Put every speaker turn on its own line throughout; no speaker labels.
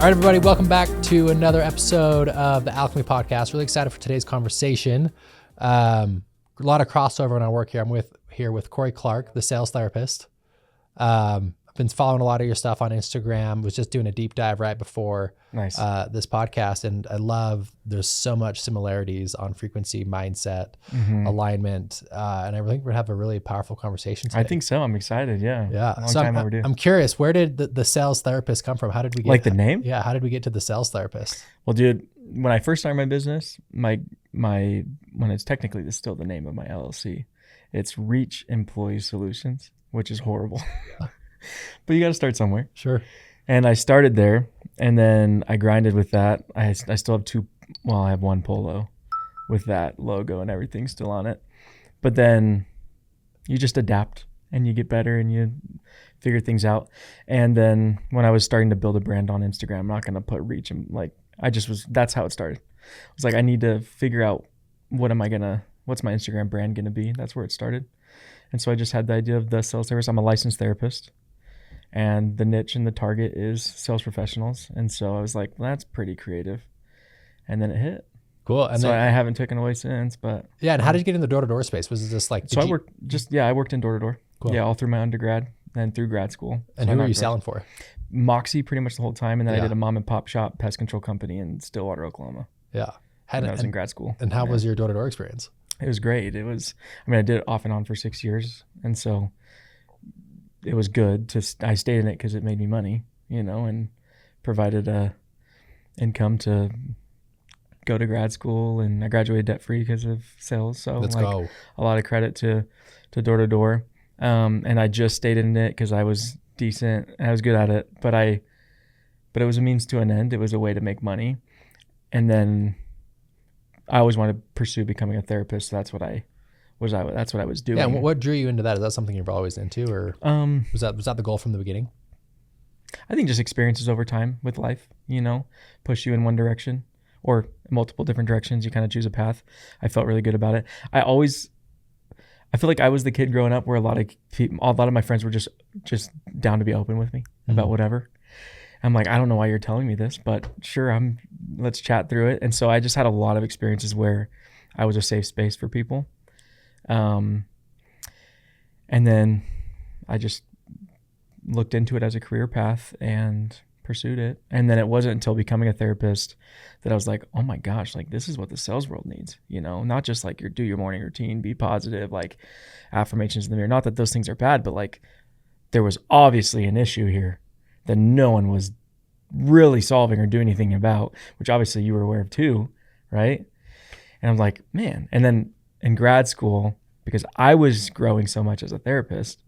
right, everybody, welcome back to another episode of the Alchemy Podcast. Really excited for today's conversation. A lot of crossover in our work here. I'm here with Cory Clark, the sales therapist. I've been following a lot of your stuff on Instagram. Was just doing a deep dive right before this podcast, and I love there's so much similarities on frequency, mindset, alignment, and I think we're gonna have a really powerful conversation today.
I think so. I'm excited. Yeah.
Yeah.
Long time overdue.
I'm curious, where did the sales therapist come from? How did we get
the name?
Yeah. How did we get to the sales therapist?
Well, dude, when I first started my business, when it's technically still the name of my LLC, it's Reach Employee Solutions, which is horrible. But you got to start somewhere.
Sure.
And I started there, and then I grinded with that. I still have I have one polo with that logo and everything still on it. But then you just adapt and you get better and you figure things out. And then when I was starting to build a brand on Instagram, I'm not going to put Reach and that's how it started. I was like, I need to figure out what's my Instagram brand going to be? That's where it started. And so I just had the idea of the sales therapist. I'm a licensed therapist, and the niche and the target is sales professionals. And so I was like, well, that's pretty creative. And then it hit.
Cool. And
so
then,
I haven't taken away since, but.
Yeah. And how did you get in the door-to-door space? Was it just like,
I worked in door-to-door. Cool. Yeah. All through my undergrad and through grad school.
And who were you selling for?
Moxie pretty much the whole time. And then I did a mom and pop shop pest control company in Stillwater, Oklahoma.
Yeah.
When I was in grad school.
And how was your door-to-door experience?
It was great. I did it off and on for 6 years. And so it was good I stayed in it because it made me money, and provided a income to go to grad school, and I graduated debt free because of sales. So
let's go.
A lot of credit to door to door. And I just stayed in it because I was decent and I was good at it, but it was a means to an end. It was a way to make money. And then I always wanted to pursue becoming a therapist. So that's what I was doing.
Yeah. And what drew you into that? Is that something you're always into, or was that the goal from the beginning?
I think just experiences over time with life, push you in one direction or multiple different directions. You kind of choose a path. I felt really good about it. I feel like I was the kid growing up where a lot of my friends were just down to be open with me about whatever. I'm like, I don't know why you're telling me this, but sure, let's chat through it. And so I just had a lot of experiences where I was a safe space for people. And then I just looked into it as a career path and pursued it. And then it wasn't until becoming a therapist that I was like, oh my gosh, like this is what the sales world needs, not just like do your morning routine, be positive, like affirmations in the mirror. Not that those things are bad, but like there was obviously an issue here that no one was really solving or doing anything about, which obviously you were aware of too, right? And I'm like, man. And then in grad school, because I was growing so much as a therapist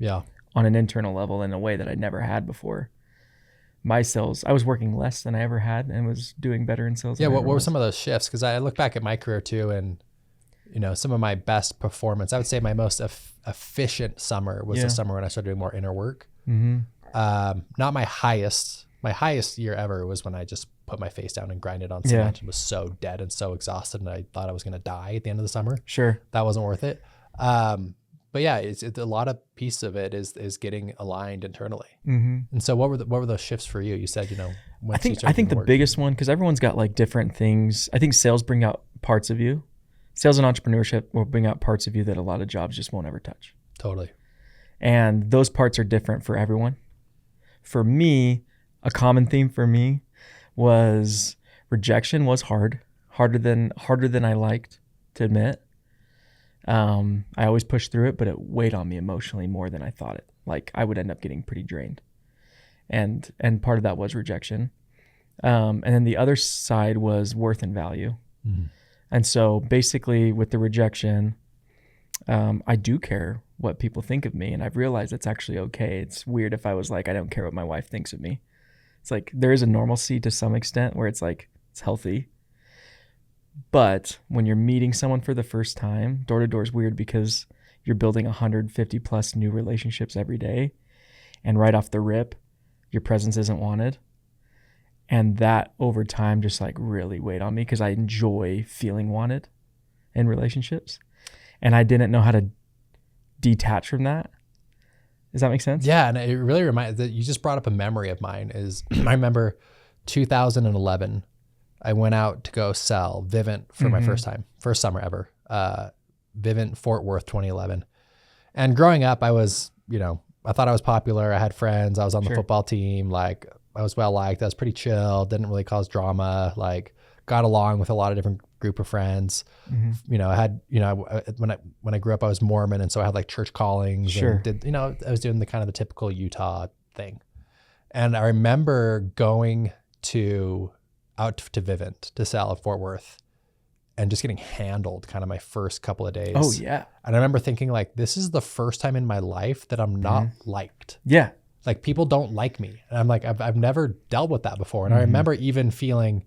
on an internal level in a way that I'd never had before, I was working less than I ever had and was doing better in sales.
Yeah. What were some of those shifts? Because I look back at my career too, and some of my best performance, I would say my most efficient summer was the summer when I started doing more inner work. Not my highest. My highest year ever was when I just put my face down and grinded on cement and was so dead and so exhausted, and I thought I was going to die at the end of the summer. Sure. That wasn't worth it. But yeah, it's a lot of piece of it is getting aligned internally. And so what were those shifts for you? You said,
I think the biggest one, because everyone's got like different things. I think sales bring out parts of you. Sales and entrepreneurship will bring out parts of you that a lot of jobs just won't ever touch.
Totally.
And those parts are different for everyone. For me, a common theme for me was rejection was harder than I liked to admit. I always pushed through it, but it weighed on me emotionally more than I thought it. Like I would end up getting pretty drained. And part of that was rejection. And then the other side was worth and value. And so basically with the rejection, I do care what people think of me. And I've realized it's actually okay. It's weird if I was like, I don't care what my wife thinks of me. It's like, there is a normalcy to some extent where it's like, it's healthy. But when you're meeting someone for the first time, door to door is weird because you're building 150 plus new relationships every day. And right off the rip, your presence isn't wanted. And that over time just like really weighed on me because I enjoy feeling wanted in relationships. And I didn't know how to detach from that. Does that make sense?
Yeah. And it really reminds that you just brought up a memory of mine is I remember 2011, I went out to go sell Vivint for my first summer ever. Vivint Fort Worth 2011. And growing up, I was, I thought I was popular. I had friends. I was on the football team. Like, I was well liked. I was pretty chill. Didn't really cause drama. Like, got along with a lot of different group of friends. I had, when I grew up, I was Mormon, and so I had like church callings. And did, I was doing the kind of the typical Utah thing. And I remember going out to Vivint to sell at Fort Worth, and just getting handled kind of my first couple of days.
Oh yeah.
And I remember thinking like, this is the first time in my life that I'm not liked.
Yeah.
Like, people don't like me. And I'm like, I've never dealt with that before. And I remember even feeling,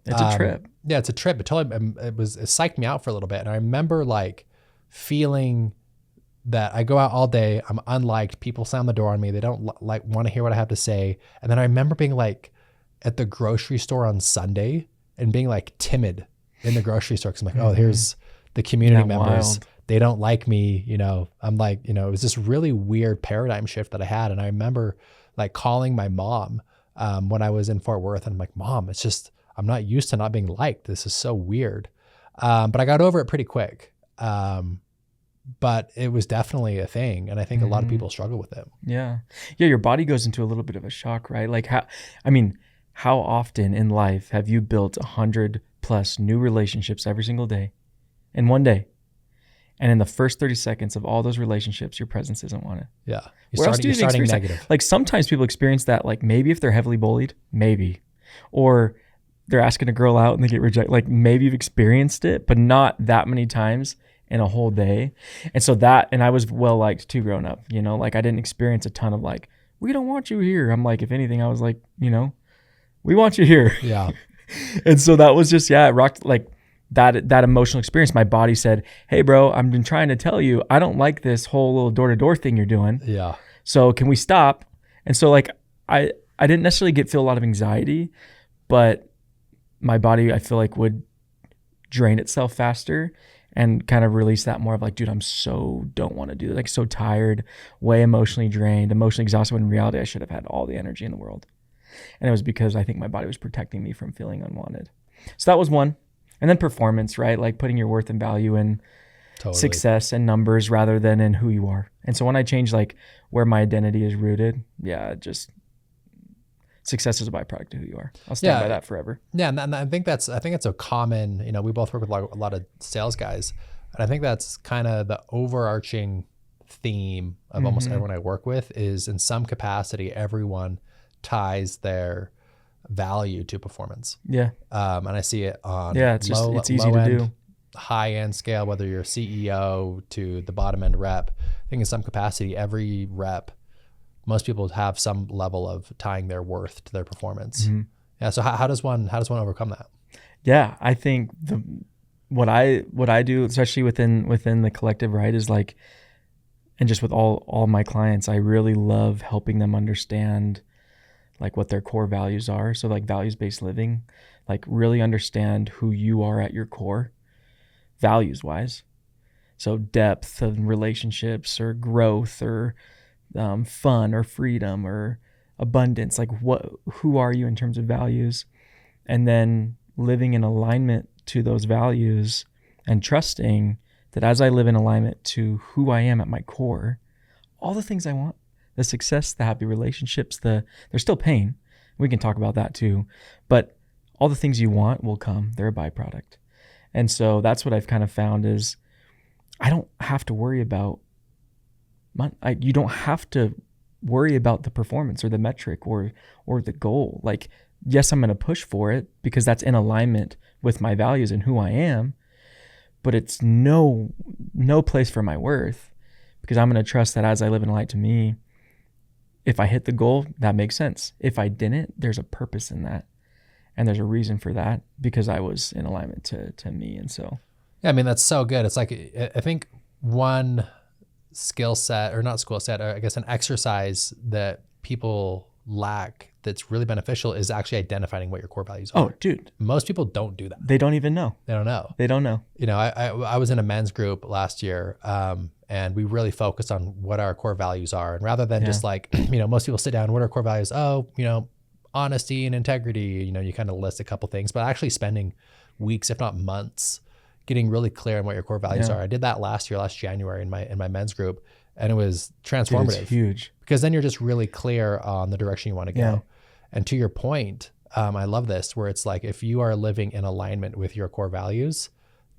it's a trip.
Yeah, it's a trip. It psyched me out for a little bit. And I remember like feeling that I go out all day, I'm unliked, people slam the door on me. They don't want to hear what I have to say. And then I remember being like at the grocery store on Sunday and being like timid in the grocery store. Cause I'm like, oh, here's the community members. Wild. They don't like me. I'm like, it was this really weird paradigm shift that I had. And I remember like calling my mom when I was in Fort Worth, and I'm like, Mom, it's just, I'm not used to not being liked. This is so weird. But I got over it pretty quick. But it was definitely a thing. And I think a lot of people struggle with it.
Yeah. Yeah. Your body goes into a little bit of a shock, right? Like how often in life have you built 100+ new relationships every single day in one day? And in the first 30 seconds of all those relationships, your presence isn't wanted.
Yeah.
You're starting negative. That? Like, sometimes people experience that, like maybe if they're heavily bullied, maybe, or they're asking a girl out and they get rejected. Like, maybe you've experienced it, but not that many times in a whole day. And so and I was well liked too growing up, like I didn't experience a ton of like, we don't want you here. I'm like, if anything, I was like, we want you here.
Yeah.
And so that was just, it rocked like that emotional experience. My body said, hey bro, I've been trying to tell you, I don't like this whole little door-to-door thing you're doing.
Yeah.
So can we stop? And so like, I didn't necessarily feel a lot of anxiety, but my body, I feel like, would drain itself faster and kind of release that more of like, dude, I'm so don't want to do it. Like, so tired, way emotionally drained, emotionally exhausted, when in reality I should have had all the energy in the world. And it was because I think my body was protecting me from feeling unwanted. So that was one. And then performance, right? Like putting your worth and value in success and numbers rather than in who you are. And so when I changed like where my identity is rooted, just success is a byproduct of who you are. I'll stand by that forever.
Yeah. And I think it's a common, we both work with a lot of sales guys. And I think that's kind of the overarching theme of almost everyone I work with is, in some capacity, everyone ties their value to performance.
Yeah.
And I see it on
it's easy to do.
High end scale, whether you're CEO to the bottom end rep. I think in some capacity, every rep, most people have some level of tying their worth to their performance. Yeah. So how does one overcome that?
Yeah. I think what I do, especially within the collective, right, is like, and just with all my clients, I really love helping them understand like what their core values are. So like values-based living, like really understand who you are at your core, values-wise. So depth of relationships or growth or fun or freedom or abundance, like who are you in terms of values? And then living in alignment to those values and trusting that as I live in alignment to who I am at my core, all the things I want, the success, the happy relationships, there's still pain. We can talk about that too, but all the things you want will come. They're a byproduct. And so that's what I've kind of found is I don't have to worry about you don't have to worry about the performance or the metric or the goal. Like, yes, I'm going to push for it because that's in alignment with my values and who I am, but it's no place for my worth, because I'm going to trust that as I live in light to me, if I hit the goal, that makes sense. If I didn't, there's a purpose in that. And there's a reason for that because I was in alignment to me. And so,
yeah, I mean, that's so good. It's like, I think one skill set, or not skill set, I guess an exercise that people lack that's really beneficial is actually identifying what your core values are.
Oh, dude.
Most people don't do that.
They don't even know.
They don't know.
They don't know.
I was in a men's group last year, and we really focused on what our core values are. And rather than just like, most people sit down, what are core values? Oh, honesty and integrity. You know, you kind of list a couple things, but actually spending weeks, if not months, getting really clear on what your core values are. I did that last January in my men's group, and it was transformative.
Dude, it's huge.
Because then you're just really clear on the direction you want to go.
Yeah.
And to your point, I love this, where it's like, if you are living in alignment with your core values,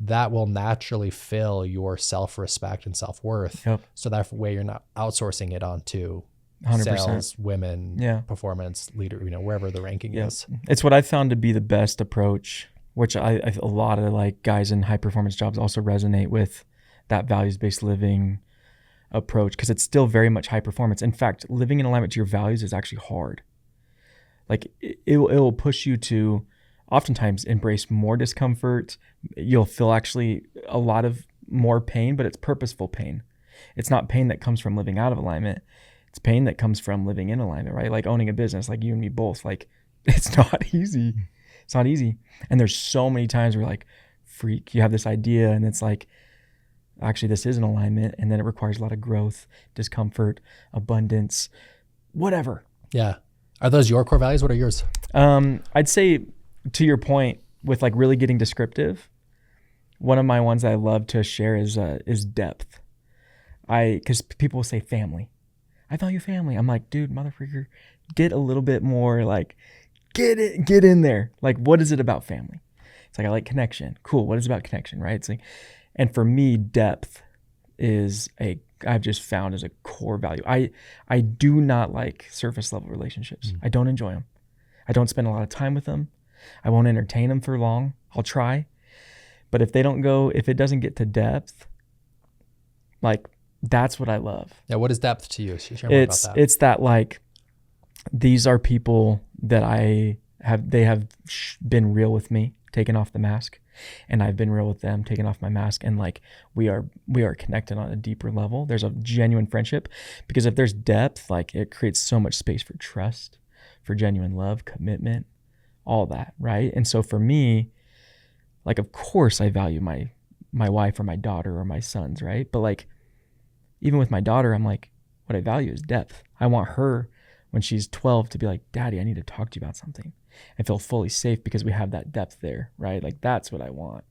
that will naturally fill your self-respect and self-worth.
Yep.
So that way you're not outsourcing it onto
100%.
sales, women,
Yeah.
performance, leader, you know, wherever the ranking is.
It's what I found to be the best approach, which a lot of like guys in high performance jobs also resonate with that values-based living approach, because it's still very much high performance. In fact, living in alignment to your values is actually hard. Like it will push you to oftentimes embrace more discomfort. You'll feel actually a lot of more pain, but it's purposeful pain. It's not pain that comes from living out of alignment. It's pain that comes from living in alignment, right? Like owning a business, like you and me both. Like it's not easy. It's not easy. And there's so many times where like, freak, you have this idea and it's like, actually this is an alignment, and then it requires a lot of growth, discomfort, abundance, whatever.
Yeah. Are those your core values? What are yours?
I'd say, to your point, with like really getting descriptive, one of my ones that I love to share is depth. Because people will say family. I value family. I'm like, dude, motherfucker, get a little bit more like, get in there. Like, what is it about family? It's like, I like connection. Cool. What is it about connection, right? It's like, and for me, depth is I've just found as a core value. I do not like surface level relationships. I don't enjoy them. I don't spend a lot of time with them. I won't entertain them for long. I'll try. But if it doesn't get to depth, like that's what I love.
Yeah. What is depth to you? Share more about that.
It's that like, these are people that they have been real with me, taken off the mask, and I've been real with them, taking off my mask, and like we are connected on a deeper level. There's a genuine friendship, because if there's depth, like it creates so much space for trust, for genuine love, commitment, all that, right? And so for me, like of course I value my wife or my daughter or my sons, right? But like even with my daughter, I'm like, what I value is depth. I want her when she's 12 to be like, Daddy, I need to talk to you about something. I feel fully safe because we have that depth there, right? Like that's what I want,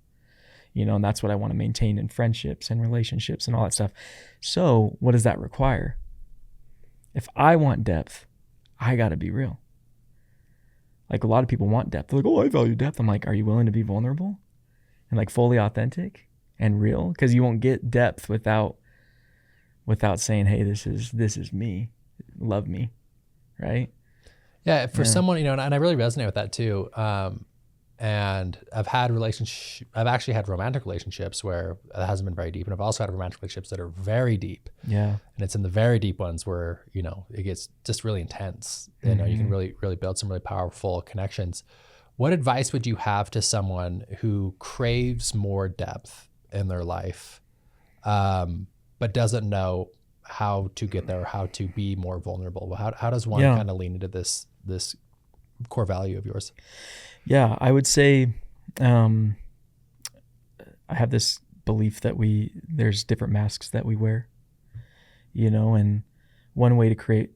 you know, and that's what I want to maintain in friendships and relationships and all that stuff. So what does that require? If I want depth, I got to be real. Like a lot of people want depth. They're like, oh, I value depth. I'm like, are you willing to be vulnerable and like fully authentic and real? Because you won't get depth without saying, hey, this is me, love me, right?
Yeah, for someone, you know, and I really resonate with that too. And I've actually had romantic relationships where it hasn't been very deep, and I've also had romantic relationships that are very deep. Yeah, and it's in the very deep ones where, you know, it gets just really intense. You know, you can really, really build some really powerful connections. What advice would you have to someone who craves more depth in their life, but doesn't know how to get there or how to be more vulnerable? How does one kind of lean into this core value of yours?
Yeah, I would say I have this belief that there's different masks that we wear, you know, and one way to create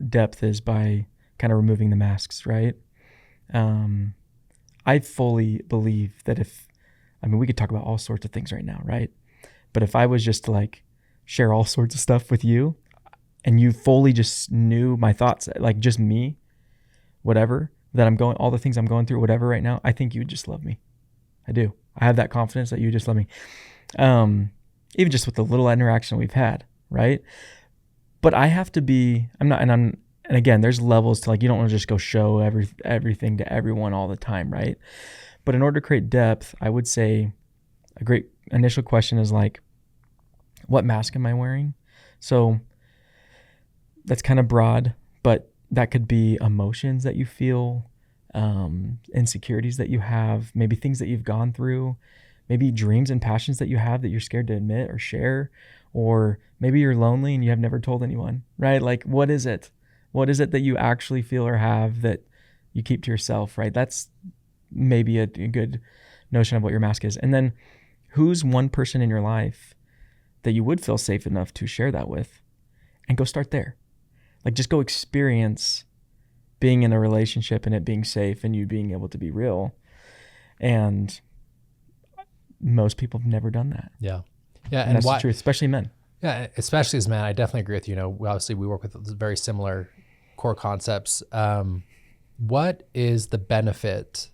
depth is by kind of removing the masks, right? I fully believe that we could talk about all sorts of things right now, right? But if I was just to like share all sorts of stuff with you and you fully just knew my thoughts, like just me, whatever, all the things I'm going through, whatever right now, I think you would just love me. I do. I have that confidence that you just love me. Even just with the little interaction we've had, right? But I have to be, and again, there's levels to like, you don't want to just go show everything to everyone all the time, right? But in order to create depth, I would say a great initial question is like, what mask am I wearing? So that's kind of broad, but that could be emotions that you feel, insecurities that you have, maybe things that you've gone through, maybe dreams and passions that you have that you're scared to admit or share, or maybe you're lonely and you have never told anyone, right? Like, what is it? What is it that you actually feel or have that you keep to yourself, right? That's maybe a good notion of what your mask is. And then who's one person in your life that you would feel safe enough to share that with, and go start there. Like just go experience being in a relationship and it being safe and you being able to be real. And most people have never done that.
Yeah. Yeah.
And that's the truth, especially men.
Yeah. Especially as men, I definitely agree with you. You know, obviously we work with very similar core concepts. What is the benefit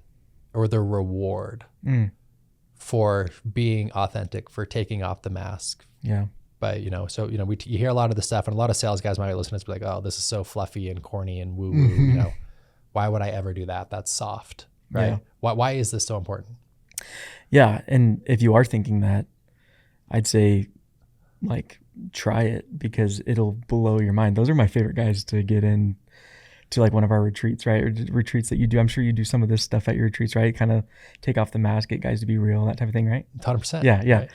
or the reward for being authentic, for taking off the mask?
Yeah.
But, you know, so, you know, you hear a lot of this stuff, and a lot of sales guys might listen to this be like, oh, this is so fluffy and corny and woo woo, you know, why would I ever do that? That's soft, right?
Yeah.
Why is this so important?
Yeah. And if you are thinking that, I'd say like try it, because it'll blow your mind. Those are my favorite guys to get in to, like one of our retreats, right? Or retreats that you do. I'm sure you do some of this stuff at your retreats, right? Kind of take off the mask, get guys to be real, that type of thing, right?
100%.
Yeah. Yeah. Right.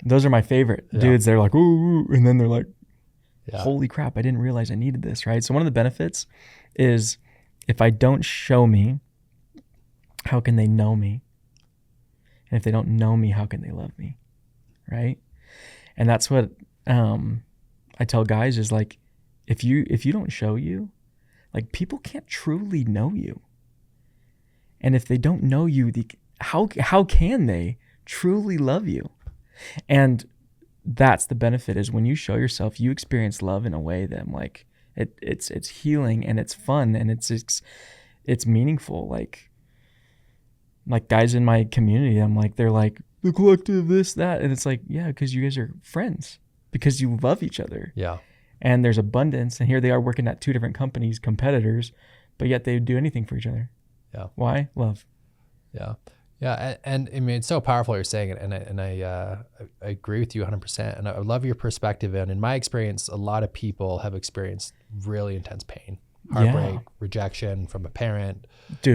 Those are my favorite dudes. They're like, ooh, and then they're like, holy crap, I didn't realize I needed this, right? So one of the benefits is, if I don't show me, how can they know me? And if they don't know me, how can they love me, right? And that's what I tell guys is like, if you don't show you, like, people can't truly know you. And if they don't know you, how can they truly love you? And that's the benefit, is when you show yourself, you experience love in a way that I'm like, it's healing and it's fun and it's meaningful. Like guys in my community, I'm like, they're like, the collective, this, that. And it's like, yeah, because you guys are friends, because you love each other. Yeah. And there's abundance. And here they are working at two different companies, competitors, but yet they would do anything for each other. Yeah. Why? Love.
Yeah. Yeah. And I mean, it's so powerful what you're saying. And I agree with you 100%. And I love your perspective. And in my experience, a lot of people have experienced really intense pain, heartbreak, rejection from a parent,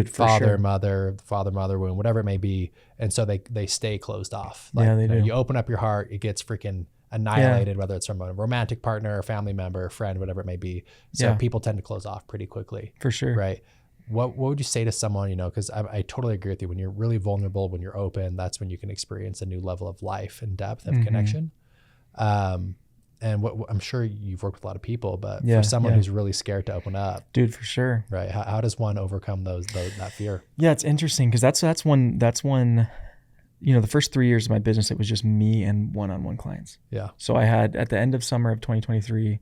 father, mother wound, whatever it may be. And so they stay closed off. Like, they do. You open up your heart, it gets freaking annihilated, whether it's from a romantic partner, a family member, a friend, whatever it may be. So people tend to close off pretty quickly. For sure. Right. What would you say to someone, you know, because I totally agree with you. When you're really vulnerable, when you're open, that's when you can experience a new level of life and depth of connection. And what I'm sure you've worked with a lot of people, but for someone who's really scared to open up,
dude, for sure.
Right. How does one overcome that fear?
Yeah, it's interesting, because that's one, you know, the first 3 years of my business, it was just me and one-on-one clients. Yeah. So I had, at the end of summer of 2023,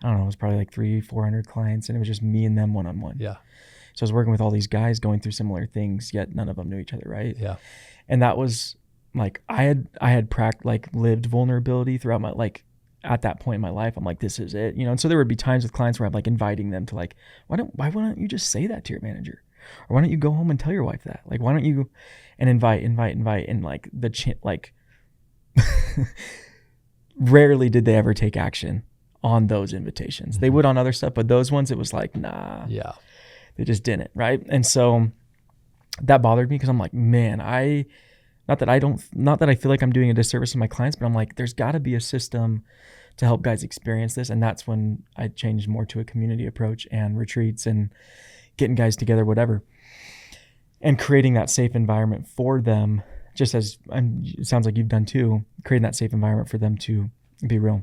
I don't know, it was probably like 300-400 clients, and it was just me and them one-on-one. Yeah. So I was working with all these guys going through similar things, yet none of them knew each other, right? Yeah. And that was like, I had lived vulnerability throughout my, like, at that point in my life, I'm like, this is it, you know? And so there would be times with clients where I'm like inviting them to, like, why don't you just say that to your manager? Or why don't you go home and tell your wife that? Like, why don't you, and invite, and like rarely did they ever take action on those invitations. Mm-hmm. They would on other stuff, but those ones, it was like, nah. Yeah. They just didn't, right? And so that bothered me, because I'm like, man, not that I feel like I'm doing a disservice to my clients, but I'm like, there's got to be a system to help guys experience this. And that's when I changed more to a community approach and retreats and getting guys together, whatever, and creating that safe environment for them, just as it sounds like you've done too, creating that safe environment for them to be real.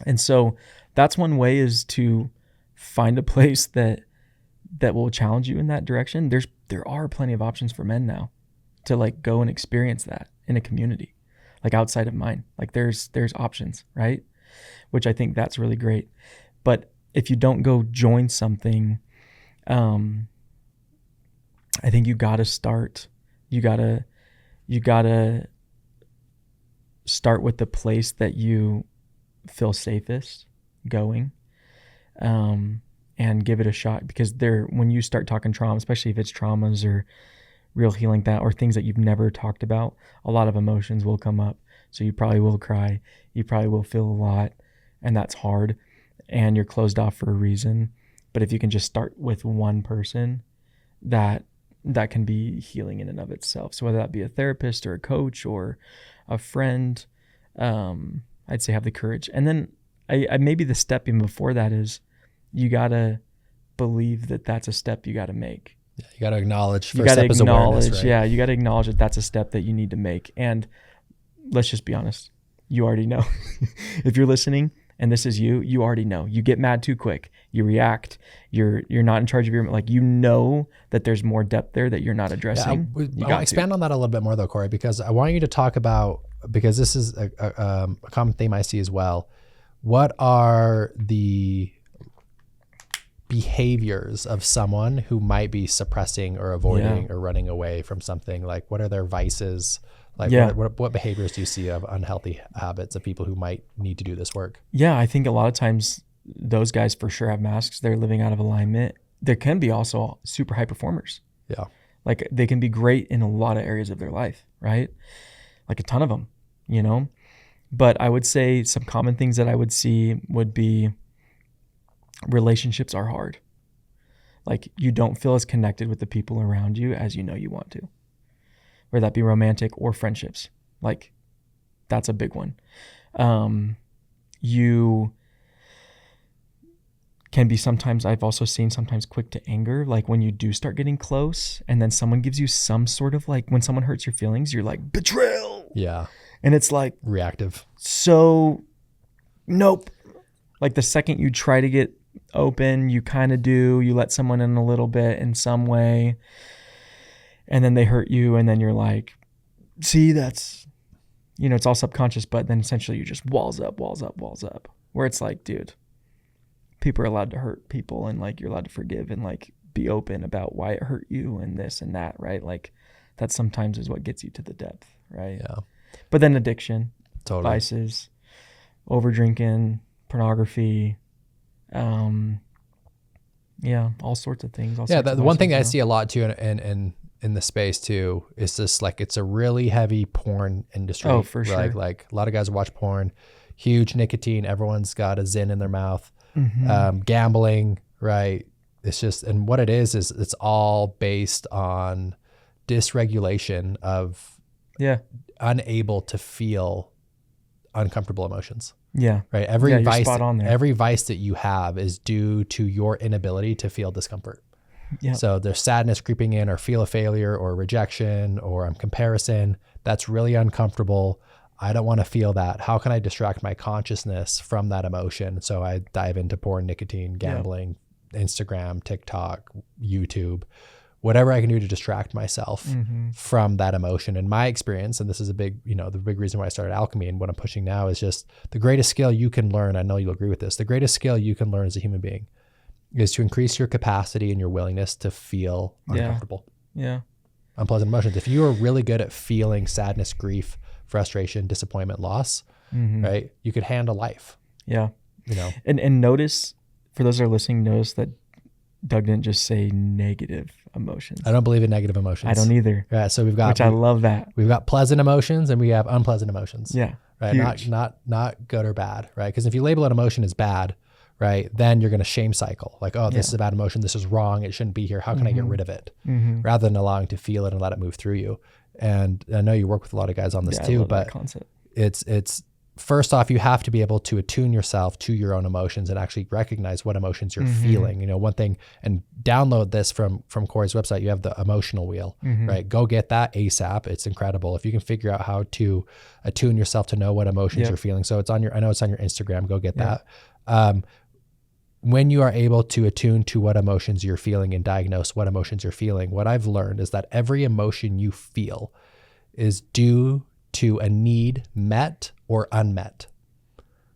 And so that's one way, is to find a place that will challenge you in that direction. There are plenty of options for men now to, like, go and experience that in a community, like outside of mine. Like there's options, right? Which I think that's really great. But if you don't go join something, I think you gotta start with the place that you feel safest going, and give it a shot, because when you start talking trauma, especially if it's traumas or real healing, that, or things that you've never talked about, a lot of emotions will come up. So you probably will cry, you probably will feel a lot, and that's hard, and you're closed off for a reason. But if you can just start with one person, that can be healing in and of itself. So whether that be a therapist or a coach or a friend, I'd say have the courage. And then I maybe the step even before that is, you gotta believe that that's a step you gotta make.
Yeah, you gotta acknowledge. First step is awareness, right?
Yeah, you gotta acknowledge that that's a step that you need to make. And let's just be honest, you already know. If you're listening, and this is you already know. You get mad too quick. You react. You're not in charge of your, like, that there's more depth there that you're not addressing.
I want to expand on that a little bit more though, Cory, because I want you to talk about, because this is a common theme I see as well. What are the behaviors of someone who might be suppressing or avoiding or running away from something? Like, what are their vices? Like, what behaviors do you see of unhealthy habits of people who might need to do this work?
Yeah, I think a lot of times those guys for sure have masks. They're living out of alignment. There can be also super high performers.
Yeah.
Like, they can be great in a lot of areas of their life, right? Like a ton of them, But I would say some common things that I would see would be relationships are hard. Like, you don't feel as connected with the people around you as you want to. Whether that be romantic or friendships. Like, that's a big one. You can be sometimes, I've also seen sometimes quick to anger. Like, when you do start getting close and then someone gives you some sort of, like, when someone hurts your feelings, you're like, betrayal.
Yeah.
And it's like
reactive.
So, nope. Like, the second you try to get open, you kind of do. You let someone in a little bit in some way. And then they hurt you, and then you're like, see, that's, it's all subconscious, but then essentially you just walls up. Where it's like, dude, people are allowed to hurt people, and like, you're allowed to forgive and like be open about why it hurt you and this and that, right? Like, that sometimes is what gets you to the depth, right?
Yeah.
But then addiction,
totally.
Vices, over drinking, pornography, all sorts of things.
The one thing that I see a lot too in the space too is this, like, it's a really heavy porn industry.
Oh, for sure.
Like a lot of guys watch porn, huge nicotine. Everyone's got a Zyn in their mouth. Gambling, right? It's just, and what it is it's all based on dysregulation of unable to feel uncomfortable emotions.
Yeah.
Right. Every vice,
spot on there.
Every vice that you have is due to your inability to feel discomfort.
Yeah.
So there's sadness creeping in, or feel of failure, or rejection, or comparison. That's really uncomfortable. I don't want to feel that. How can I distract my consciousness from that emotion? So I dive into porn, nicotine, gambling, Instagram, TikTok, YouTube, whatever I can do to distract myself from that emotion. In my experience, and this is a big, the big reason why I started Alchemy and what I'm pushing now is just the greatest skill you can learn. I know you'll agree with this. The greatest skill you can learn as a human being is to increase your capacity and your willingness to feel uncomfortable.
Yeah.
Unpleasant emotions. If you are really good at feeling sadness, grief, frustration, disappointment, loss, right? You could handle life.
Yeah. And notice, for those that are listening, notice that Doug didn't just say negative emotions.
I don't believe in negative emotions.
I don't either.
Yeah. So we've got,
which I love that.
We've got pleasant emotions and we have unpleasant emotions.
Yeah.
Right.
Huge.
Not good or bad. Right. Because if you label an emotion as bad, right, then you're going to shame cycle. Like, oh, this is a bad emotion. This is wrong. It shouldn't be here. How can I get rid of it? Rather than allowing to feel it and let it move through you. And I know you work with a lot of guys on this too, but it's first off, you have to be able to attune yourself to your own emotions and actually recognize what emotions you're feeling. One thing, and download this from Cory's website. You have the emotional wheel, right? Go get that ASAP. It's incredible. If you can figure out how to attune yourself to know what emotions you're feeling. So I know it's on your Instagram. Go get that. When you are able to attune to what emotions you're feeling and diagnose what emotions you're feeling, what I've learned is that every emotion you feel is due to a need met or unmet.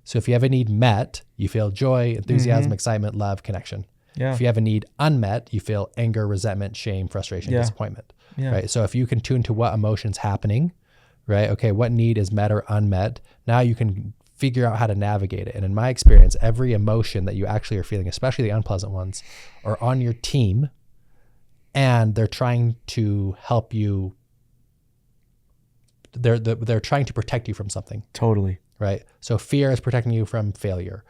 So if you have a need met, you feel joy, enthusiasm, excitement, love, connection.
Yeah.
If you have a need unmet, you feel anger, resentment, shame, frustration, disappointment. Yeah. Right. So if you can tune to what emotion's happening, right? Okay, what need is met or unmet? Now you can figure out how to navigate it. And in my experience, every emotion that you actually are feeling, especially the unpleasant ones, are on your team, and they're trying to help you. They're trying to protect you from something.
Totally.
Right. So fear is protecting you from failure.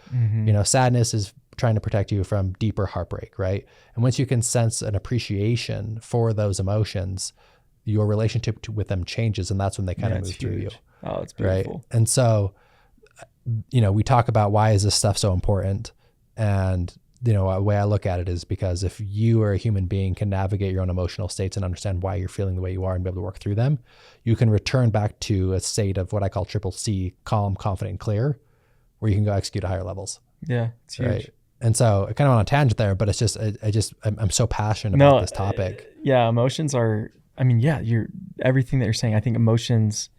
Sadness is trying to protect you from deeper heartbreak. Right. And once you can sense an appreciation for those emotions, your relationship with them changes, and that's when they kind of move through you.
Oh, it's beautiful.
Right. And so, we talk about why is this stuff so important, and the way I look at it is because if you are a human being can navigate your own emotional states and understand why you're feeling the way you are and be able to work through them, you can return back to a state of what I call triple C, calm, confident, clear, where you can go execute at higher levels.
Yeah, it's huge.
Right. And so I kind of went on a tangent there, but it's just, I'm so passionate about this topic.
Yeah. Emotions are, everything that you're saying, I think emotions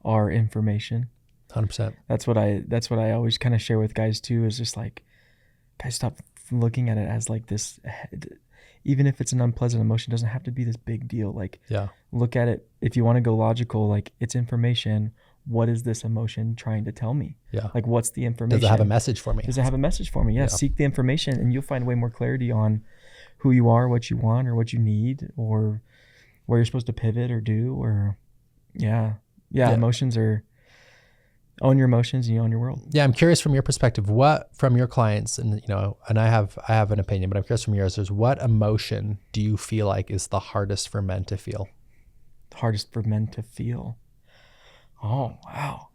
are information.
100%.
That's what I always kind of share with guys too, is just like, guys, stop looking at it as like this, even if it's an unpleasant emotion, it doesn't have to be this big deal. Like, look at it. If you want to go logical, like, it's information. What is this emotion trying to tell me?
Yeah.
Like, what's the information?
Does it have a message for me?
Yeah. Seek the information and you'll find way more clarity on who you are, what you want, or what you need, or where you're supposed to pivot or do, or emotions are, own your emotions and you own your world.
Yeah. I'm curious from your perspective, what from your clients, and and I have an opinion, but I'm curious from yours, is what emotion do you feel like is the hardest for men to feel?
The hardest for men to feel. Oh, wow.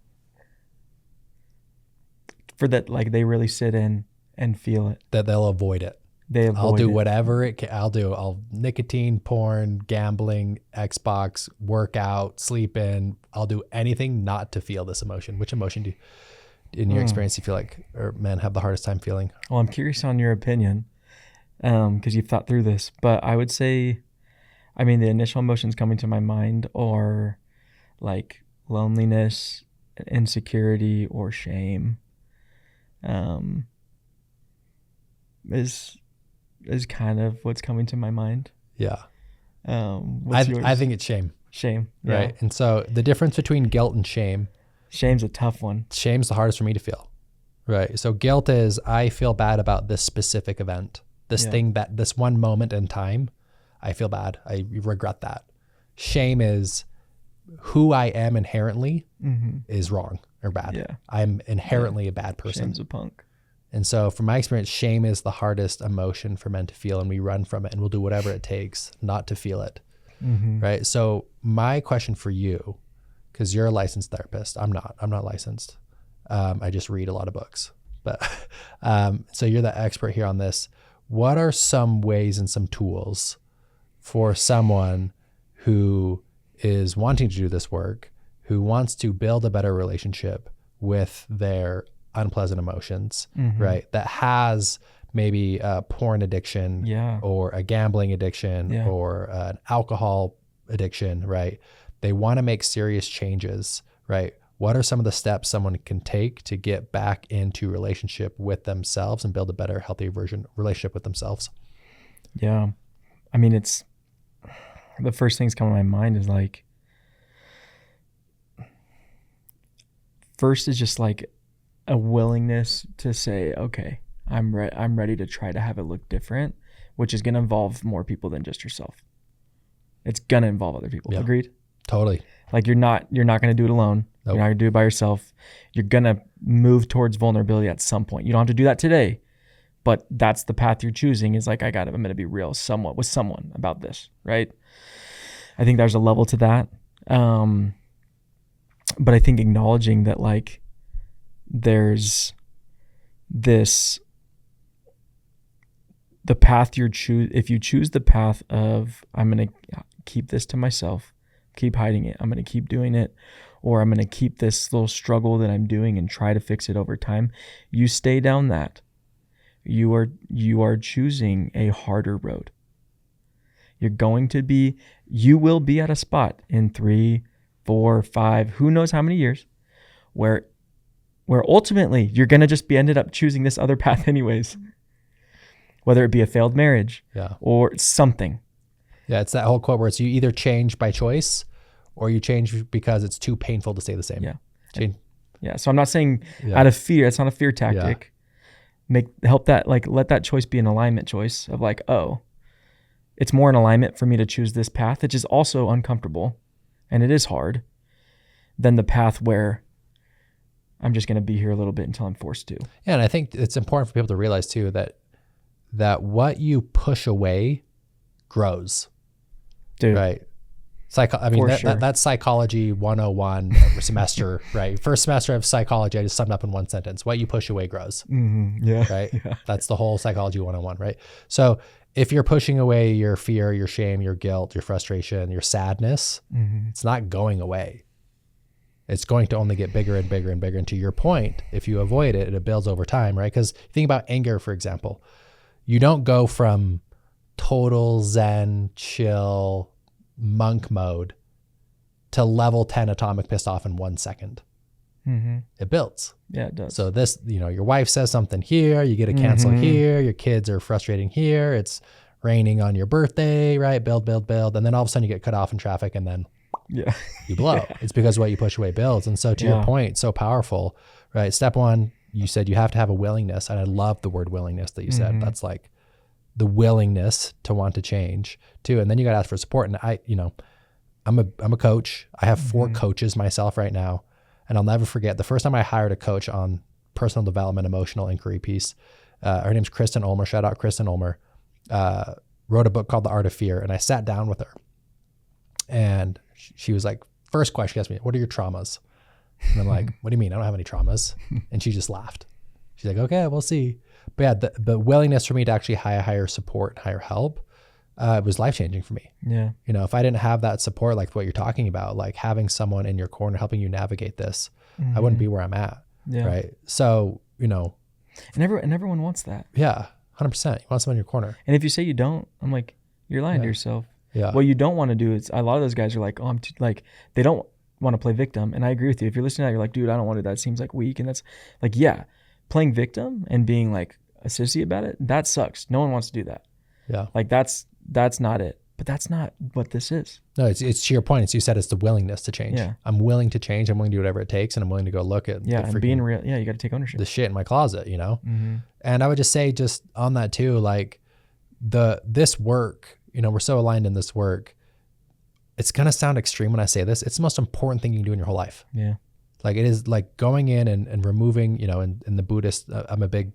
For that, like, they really sit in and feel it.
That they'll avoid it. I'll do whatever it can. I'll nicotine, porn, gambling, Xbox, workout, sleep in. I'll do anything not to feel this emotion. Which emotion do you, in your experience, you feel like or men have the hardest time feeling?
Well, I'm curious on your opinion, because you've thought through this, but I would say, the initial emotions coming to my mind are like loneliness, insecurity, or shame. Is kind of what's coming to my mind.
Yeah.
What's yours?
I think it's shame.
Shame.
Right.
Yeah.
And so the difference between guilt and shame.
Shame's a tough one.
Shame's the hardest for me to feel. Right. So guilt is, I feel bad about this specific event, this thing, that this one moment in time, I feel bad. I regret that. Shame is who I am inherently is wrong or bad.
Yeah.
I'm inherently a bad person.
Shame's a punk.
And so from my experience, shame is the hardest emotion for men to feel, and we run from it and we'll do whatever it takes not to feel it. Right. So my question for you, because you're a licensed therapist, I'm not licensed. I just read a lot of books, but so you're the expert here on this. What are some ways and some tools for someone who is wanting to do this work, who wants to build a better relationship with their unpleasant emotions, right? That has maybe a porn addiction or a gambling addiction or an alcohol addiction, right? They want to make serious changes, right? What are some of the steps someone can take to get back into relationship with themselves and build a better, healthier relationship with themselves?
Yeah. It's the first things coming to my mind is like, first is just like a willingness to say, okay, I'm ready to try to have it look different, which is going to involve more people than just yourself. It's going to involve other people. Yeah. Agreed?
Totally.
Like you're not going to do it alone. Nope. You're not going to do it by yourself. You're going to move towards vulnerability at some point. You don't have to do that today, but that's the path you're choosing, is like, I'm going to be real somewhat with someone about this. Right. I think there's a level to that. But I think acknowledging that, like, there's this, the path you choose, if you choose the path of, I'm going to keep this to myself, keep hiding it, I'm going to keep doing it, or I'm going to keep this little struggle that I'm doing and try to fix it over time, you stay down that, you are choosing a harder road. You will be at a spot in 3, 4, 5, who knows how many years, where ultimately you're going to just be ended up choosing this other path anyways, whether it be a failed marriage or something.
Yeah. It's that whole quote where it's, you either change by choice or you change because it's too painful to stay the same.
Yeah. So I'm not saying out of fear, it's not a fear tactic. Let that choice be an alignment choice of like, oh, it's more in alignment for me to choose this path, which is also uncomfortable and it is hard, than the path where I'm just going to be here a little bit until I'm forced to.
Yeah. And I think it's important for people to realize too, that what you push away grows.
Dude.
Right. That's psychology 101 semester, right? First semester of psychology, I just summed up in one sentence. What you push away grows.
Yeah.
Right.
Yeah.
That's the whole psychology 101, right? So if you're pushing away your fear, your shame, your guilt, your frustration, your sadness, it's not going away. It's going to only get bigger and bigger and bigger. And to your point, if you avoid it, it builds over time, right? Because think about anger, for example. You don't go from total Zen, chill, monk mode to level 10 atomic pissed off in 1 second.
Mm-hmm.
It builds.
Yeah, it does.
So this, your wife says something here, you get a cancel here, your kids are frustrating here, it's raining on your birthday, right? Build. And then all of a sudden you get cut off in traffic and then you blow. Yeah. It's because what you push away builds. And so to your point, so powerful, right? Step one, you said you have to have a willingness. And I love the word willingness that you said. That's like the willingness to want to change too. And then you got to ask for support. And I'm a coach. I have 4 coaches myself right now. And I'll never forget the first time I hired a coach on personal development, emotional inquiry piece. Her name's Kristen Ulmer. Shout out Kristen Ulmer. Wrote a book called The Art of Fear. And I sat down with her and she was like, first question she asked me, what are your traumas? And I'm like, what do you mean? I don't have any traumas. And she just laughed. She's like, okay, we'll see. But yeah, the willingness for me to actually hire support, hire help, it was life-changing for me.
Yeah.
If I didn't have that support, like what you're talking about, like having someone in your corner helping you navigate this, I wouldn't be where I'm at.
Yeah.
Right. So,
and everyone wants that.
Yeah. 100%. You want someone in your corner.
And if you say you don't, I'm like, you're lying to yourself.
Yeah.
What you don't want to do is, a lot of those guys are like, oh, they don't want to play victim. And I agree with you. If you're listening to that, you're like, dude, I don't want to do that. It seems like weak. And that's like, yeah, playing victim and being like a sissy about it, that sucks. No one wants to do that.
Yeah.
Like that's not it. But that's not what this is.
No, it's to your point. You said it's the willingness to change.
Yeah. I'm
willing to change. I'm willing to do whatever it takes. And I'm willing to go look at
and being real. Yeah. You got to take ownership.
The shit in my closet, And I would just say just on that too, like this work, we're so aligned in this work. It's going to sound extreme when I say this. It's the most important thing you can do in your whole life.
Yeah.
Like it is like going in and removing, in the Buddhist, I'm a big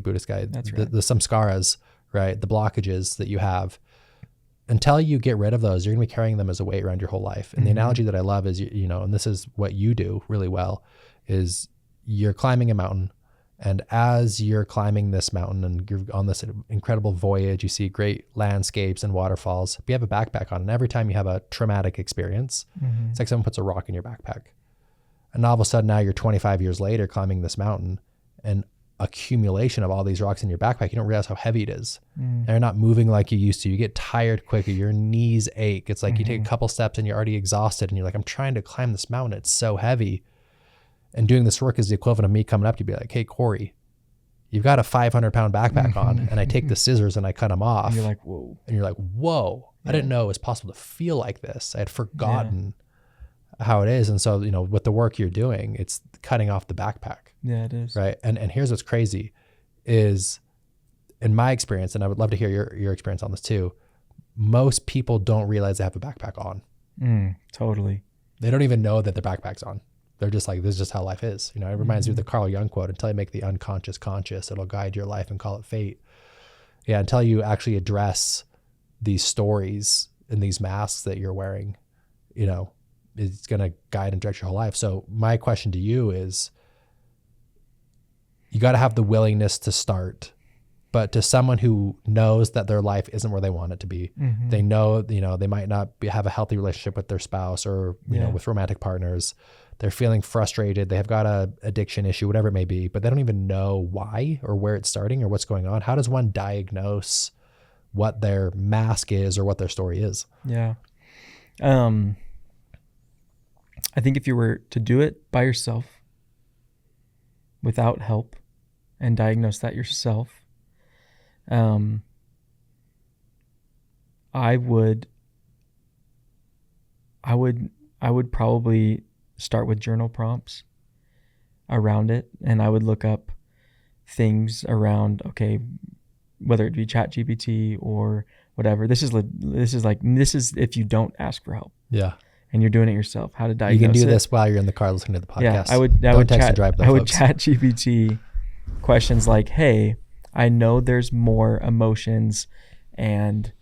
Buddhist guy.
That's right.
The samskaras, right? The blockages that you have. Until you get rid of those, you're going to be carrying them as a weight around your whole life. And the analogy that I love is, and this is what you do really well, is you're climbing a mountain. And as you're climbing this mountain and you're on this incredible voyage, you see great landscapes and waterfalls. But you have a backpack on. And every time you have a traumatic experience, it's like someone puts a rock in your backpack. And all of a sudden now you're 25 years later climbing this mountain and accumulation of all these rocks in your backpack, you don't realize how heavy it is. They're not moving like you used to. You get tired quicker. Your knees ache. It's like you take a couple steps and you're already exhausted and you're like, I'm trying to climb this mountain. It's so heavy. And doing this work is the equivalent of me coming up to be like, hey, Cory, you've got a 500-pound backpack on. And I take the scissors and I cut them off.
And you're like, whoa.
I didn't know it was possible to feel like this. I had forgotten how it is. And so, with the work you're doing, it's cutting off the backpack.
Yeah, it is.
Right. And here's what's crazy is, in my experience, and I would love to hear your experience on this too, most people don't realize they have a backpack on.
Totally.
They don't even know that their backpack's on. They're just like, this is just how life is. It reminds me of the Carl Jung quote, until you make the unconscious conscious, it'll guide your life and call it fate. Yeah. Until you actually address these stories and these masks that you're wearing, it's going to guide and direct your whole life. So my question to you is, you got to have the willingness to start, but to someone who knows that their life isn't where they want it to be, they know, they might not have a healthy relationship with their spouse or, with romantic partners. They're feeling frustrated. They have got a addiction issue, whatever it may be, but they don't even know why or where it's starting or what's going on. How does one diagnose what their mask is or what their story is?
Yeah. I think if you were to do it by yourself without help and diagnose that yourself, I would probably start with journal prompts around it. And I would look up things around, okay, whether it be ChatGPT or whatever. This is if you don't ask for help.
Yeah.
And you're doing it yourself, how to diagnose it.
You can do this while you're in the car listening to the podcast.
Yeah, I would chat GPT questions like, hey, I know there's more emotions and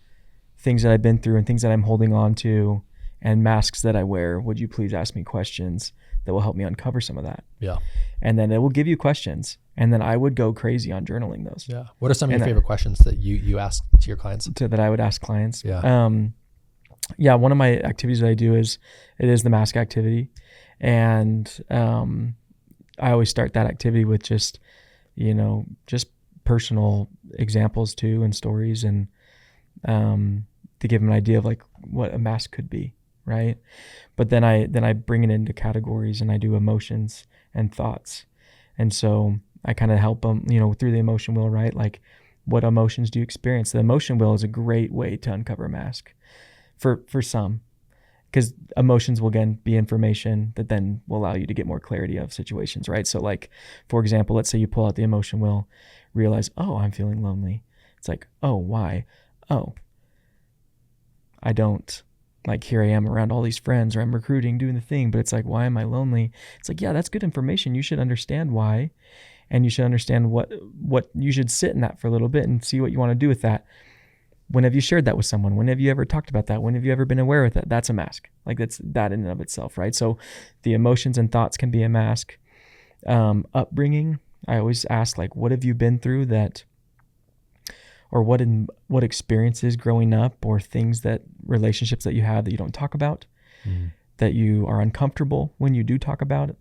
things that I've been through and things that I'm holding on to and masks that I wear. Would you please ask me questions that will help me uncover some of that?
Yeah.
And then it will give you questions. And then I would go crazy on journaling those.
Yeah. What are some of your favorite questions that you ask to your clients?
That I would ask clients?
Yeah.
Yeah, one of my activities that I do is the mask activity, and I always start that activity with just just personal examples too and stories, and to give them an idea of like what a mask could be, right? But then I bring it into categories, and I do emotions and thoughts, and so I kind of help them through the emotion wheel, right? Like, what emotions do you experience? The emotion wheel is a great way to uncover a mask for some, because emotions will again be information that then will allow you to get more clarity of situations, right? So like, for example, let's say you pull out the emotion wheel, realize, oh, I'm feeling lonely. It's like, oh, why? Oh, I don't, like, here I am around all these friends, or I'm recruiting, doing the thing, but it's like, why am I lonely? It's like, yeah, that's good information. You should understand why, and you should understand what you should sit in that for a little bit and see what you want to do with that. When have you shared that with someone? When have you ever talked about that? When have you ever been aware of that? That's a mask. Like, that's that in and of itself, right? So the emotions and thoughts can be a mask. Upbringing, I always ask, like, what have you been through that, or what experiences growing up, or things, that relationships that you have that you don't talk about, that you are uncomfortable when you do talk about it,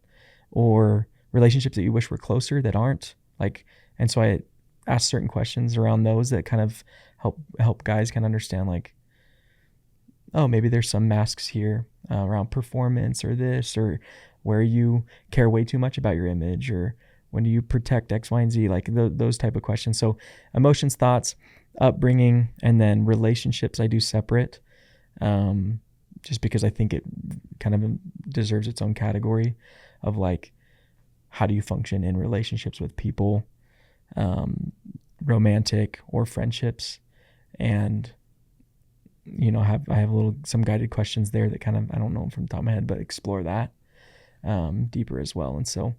or relationships that you wish were closer that aren't, like, and so I ask certain questions around those that kind of help guys kind of understand, like, oh, maybe there's some masks here around performance, or this, or where you care way too much about your image, or when do you protect X, Y, and Z, like those type of questions. So emotions, thoughts, upbringing, and then relationships I do separate, just because I think it kind of deserves its own category of, like, how do you function in relationships with people, romantic or friendships, and I have some guided questions there that kind of, I don't know them from the top of my head, but explore that deeper as well. And so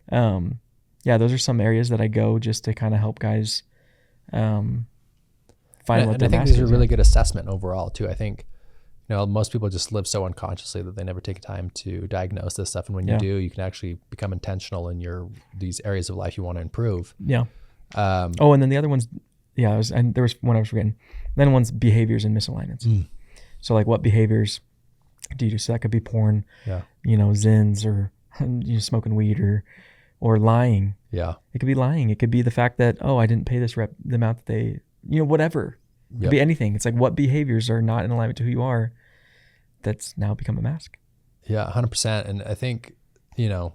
those are some areas that I go just to kind of help guys find what their
I think
mask
these are
is.
really good assessment overall too. I think most people just live so unconsciously that they never take time to diagnose this stuff, and when you do, you can actually become intentional in these areas of life you want to improve.
And then the other ones, there was one I was forgetting. Then one's behaviors and misalignments. So, like, what behaviors do you do? So that could be porn, zins, or smoking weed, or lying. Yeah, it could be lying. It could be the fact that, oh, I didn't pay this rep the amount that they, whatever. It could be anything. It's like, what behaviors are not in alignment to who you are, that's now become a mask. Yeah, 100%. And I think, again,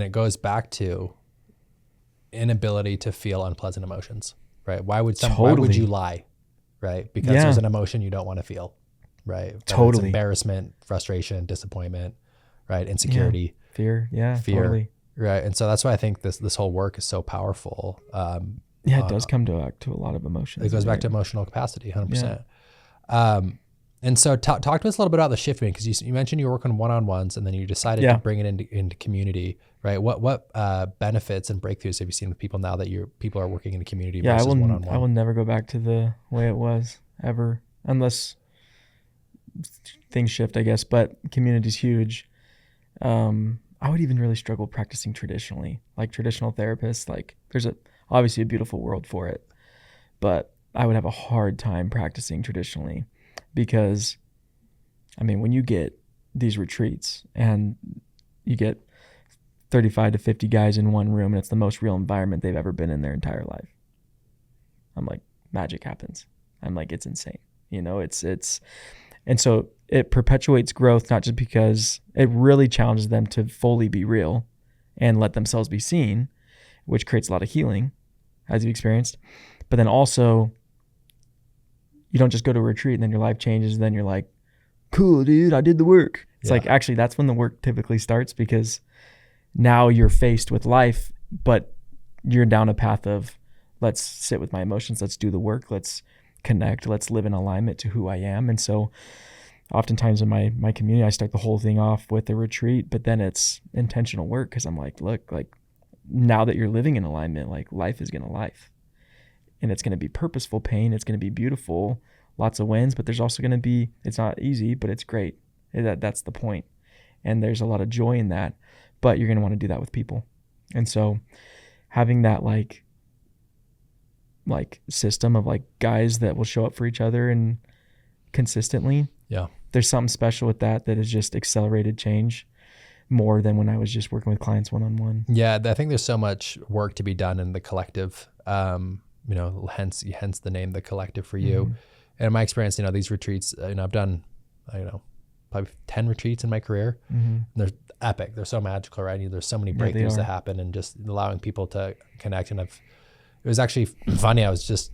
it goes back to inability to feel unpleasant emotions, right? Why would you lie, right? Because there's an emotion you don't want to feel, right? Whether it's embarrassment, frustration, disappointment, right? Insecurity, fear, totally. Right. And so that's why I think this whole work is so powerful. It does come to a lot of emotions. It goes back to emotional capacity, 100%. And so talk to us a little bit about the shift, because you mentioned you were working one-on-ones, and then you decided to bring it into community, right? What benefits and breakthroughs have you seen with people now that people are working in a community versus one-on-one? I will never go back to the way it was ever, unless things shift, I guess. But community's huge. I would even really struggle practicing traditionally, like traditional therapists. Like, there's obviously a beautiful world for it, but I would have a hard time practicing traditionally. Because, when you get these retreats and you get 35 to 50 guys in one room, and it's the most real environment they've ever been in their entire life, I'm like, magic happens. I'm like, it's insane. And so it perpetuates growth, not just because it really challenges them to fully be real and let themselves be seen, which creates a lot of healing, as you've experienced, but then also, you don't just go to a retreat and then your life changes. And then you're like, cool, dude, I did the work. It's like, actually, that's when the work typically starts, because now you're faced with life, but you're down a path of, let's sit with my emotions. Let's do the work. Let's connect. Let's live in alignment to who I am. And so oftentimes in my community, I start the whole thing off with a retreat, but then it's intentional work, because I'm like, look, like, now that you're living in alignment, like, life is going to life. And it's going to be purposeful pain. It's going to be beautiful, lots of wins, but there's also going to be, it's not easy, but it's great. That's the point. And there's a lot of joy in that, but you're going to want to do that with people. And so having that like system of like guys that will show up for each other and consistently, there's something special with that has just accelerated change more than when I was just working with clients one-on-one.
Yeah, I think there's so much work to be done in the collective, hence the name, The Collective, for you.
Mm-hmm.
And in my experience, these retreats, I've done, probably 10 retreats in my career.
Mm-hmm.
And they're epic. They're so magical, right? There's so many breakthroughs that happen, and just allowing people to connect. And it was actually funny. I was just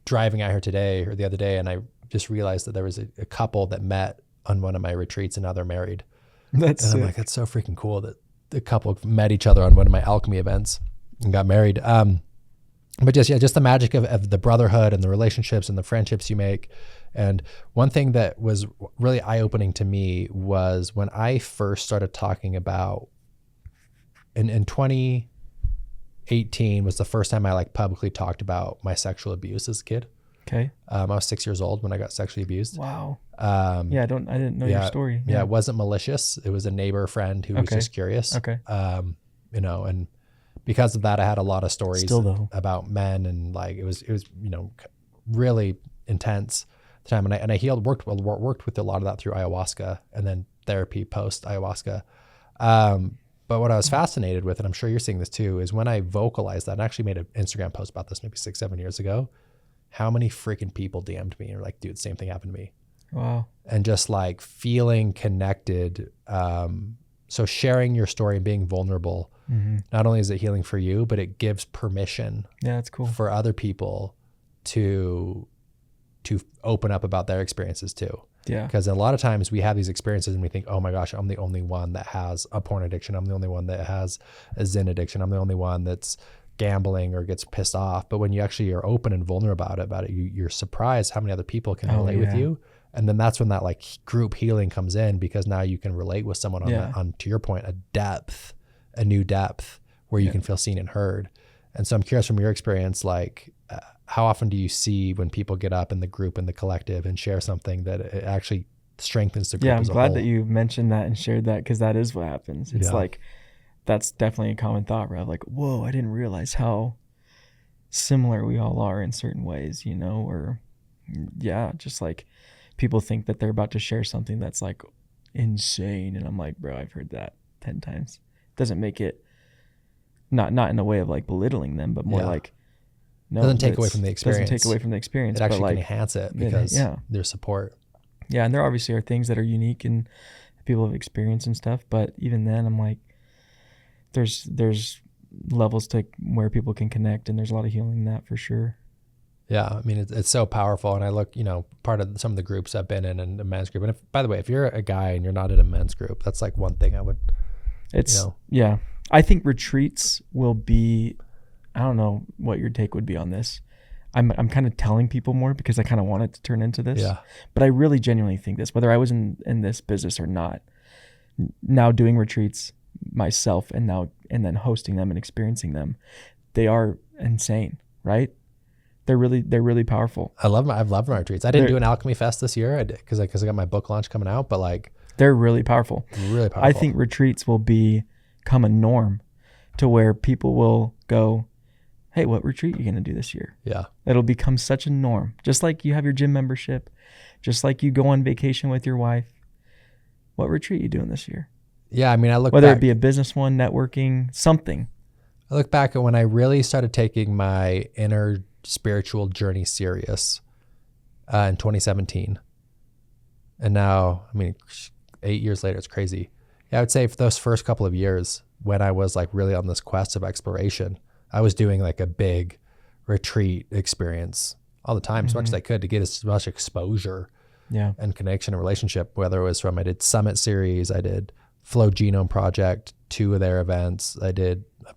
driving out here today or the other day, and I just realized that there was a couple that met on one of my retreats, and now they're married. I'm like, that's so freaking cool that the couple met each other on one of my alchemy events and got married. But just the magic of the brotherhood and the relationships and the friendships you make. And one thing that was really eye-opening to me was when I first started talking about, in 2018 was the first time I like publicly talked about my sexual abuse as a kid.
Okay.
I was 6 years old when I got sexually abused.
Wow. I didn't know your story.
Yeah. It wasn't malicious. It was a neighbor friend who was just curious.
Okay.
And because of that, I had a lot of stories
about
men, and like, it was, really intense at the time. And I worked with a lot of that through ayahuasca and then therapy post ayahuasca. But what I was fascinated with, and I'm sure you're seeing this too, is when I vocalized that, and I actually made an Instagram post about this maybe 6-7 years ago, how many freaking people DM'd me and were like, dude, the same thing happened to me.
Wow.
And just like feeling connected. So sharing your story and being vulnerable, not only is it healing for you, but it gives permission
that's cool.
for other people to open up about their experiences too.
Yeah.
Because a lot of times we have these experiences and we think, oh my gosh, I'm the only one that has a porn addiction. I'm the only one that has a Zen addiction. I'm the only one that's gambling or gets pissed off. But when you actually are open and vulnerable about it, you're surprised how many other people can relate with you. And then that's when that like group healing comes in, because now you can relate with someone on to your point, a new depth where you can feel seen and heard. And so I'm curious from your experience, like how often do you see when people get up in the group, in the collective, and share something that it actually strengthens the group as a whole?
I'm glad that you mentioned that and shared that, because that is what happens. It's like, that's definitely a common thought, right? Like, whoa, I didn't realize how similar we all are in certain ways, or just like people think that they're about to share something that's like insane. And I'm like, bro, I've heard that 10 times. Doesn't make it not in a way of like belittling them, but more like, no,
doesn't take away from the experience.
Doesn't take away from the experience.
It actually
but
can enhance it because there's support.
Yeah. And there obviously are things that are unique and people have experienced and stuff. But even then I'm like, there's levels to where people can connect, and there's a lot of healing in that for sure.
Yeah. I mean, it's so powerful. And I look, part of some of the groups I've been in and the men's group. And by the way, if you're a guy and you're not in a men's group, that's like one thing I would,
I think retreats will be, I don't know what your take would be on this. I'm kind of telling people more because I kind of want it to turn into this. Yeah. But I really genuinely think this, whether I was in this business or not, now doing retreats myself and then hosting them and experiencing them, they are insane, right? They're really powerful. I've
loved my retreats. I didn't do an alchemy fest this year. I did because I got my book launch coming out, but like
they're really powerful.
Really powerful.
I think retreats will become a norm to where people will go, hey, what retreat are you going to do this year?
Yeah.
It'll become such a norm. Just like you have your gym membership, just like you go on vacation with your wife. What retreat are you doing this year?
Yeah. I mean,
whether it be a business one, networking, something.
I look back at when I really started taking my inner spiritual journey serious in 2017. And now, I mean, 8 years later, it's crazy. Yeah, I would say for those first couple of years when I was like really on this quest of exploration, I was doing like a big retreat experience all the time, as much as I could, to get as much exposure and connection and relationship, whether it was from, I did Summit Series, I did Flow Genome Project, 2 of their events. I've